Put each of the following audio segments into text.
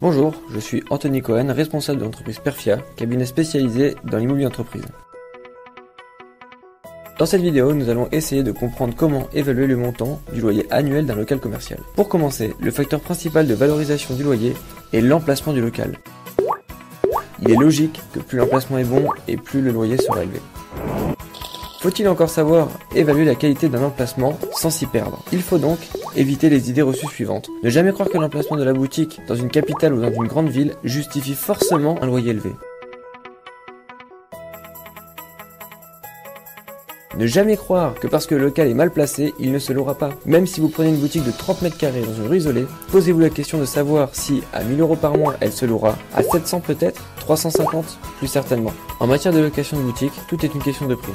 Bonjour, je suis Anthony Cohen, responsable de l'entreprise Perfia, cabinet spécialisé dans l'immobilier d'entreprise. Dans cette vidéo, nous allons essayer de comprendre comment évaluer le montant du loyer annuel d'un local commercial. Pour commencer, le facteur principal de valorisation du loyer est l'emplacement du local. Il est logique que plus l'emplacement est bon et plus le loyer sera élevé. Faut-il encore savoir évaluer la qualité d'un emplacement sans s'y perdre? Il faut donc éviter les idées reçues suivantes. Ne jamais croire que l'emplacement de la boutique dans une capitale ou dans une grande ville justifie forcément un loyer élevé. Ne jamais croire que parce que le local est mal placé, il ne se louera pas. Même si vous prenez une boutique de 30 mètres carrés dans une rue isolée, posez-vous la question de savoir si, à 1000 € par mois, elle se louera, à 700 peut-être, 350 plus certainement. En matière de location de boutique, tout est une question de prix.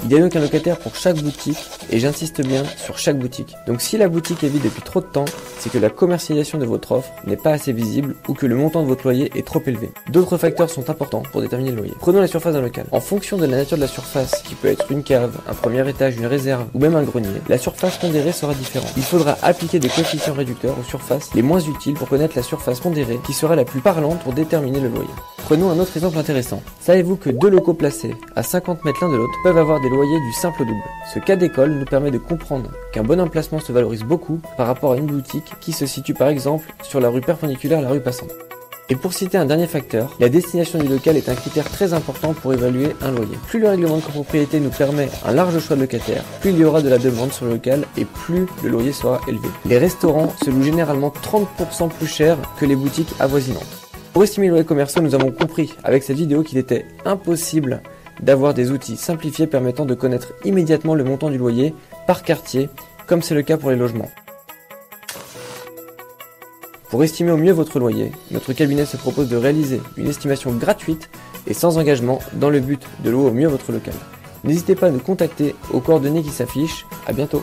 Il y a donc un locataire pour chaque boutique, et j'insiste bien sur chaque boutique. Donc si la boutique est vide depuis trop de temps, c'est que la commercialisation de votre offre n'est pas assez visible ou que le montant de votre loyer est trop élevé. D'autres facteurs sont importants pour déterminer le loyer. Prenons la surface d'un local. En fonction de la nature de la surface, qui peut être une cave, un premier étage, une réserve ou même un grenier, la surface pondérée sera différente. Il faudra appliquer des coefficients réducteurs aux surfaces les moins utiles pour connaître la surface pondérée qui sera la plus parlante pour déterminer le loyer. Prenons un autre exemple intéressant. Savez-vous que deux locaux placés à 50 mètres l'un de l'autre peuvent avoir des loyers du simple au double? Ce cas d'école nous permet de comprendre qu'un bon emplacement se valorise beaucoup par rapport à une boutique qui se situe par exemple sur la rue perpendiculaire à la rue passante. Et pour citer un dernier facteur, la destination du local est un critère très important pour évaluer un loyer. Plus le règlement de copropriété nous permet un large choix de locataires, plus il y aura de la demande sur le local et plus le loyer sera élevé. Les restaurants se louent généralement 30% plus cher que les boutiques avoisinantes. Pour estimer les loyers commerciaux, nous avons compris avec cette vidéo qu'il était impossible d'avoir des outils simplifiés permettant de connaître immédiatement le montant du loyer par quartier, comme c'est le cas pour les logements. Pour estimer au mieux votre loyer, notre cabinet se propose de réaliser une estimation gratuite et sans engagement dans le but de louer au mieux votre local. N'hésitez pas à nous contacter aux coordonnées qui s'affichent. À bientôt.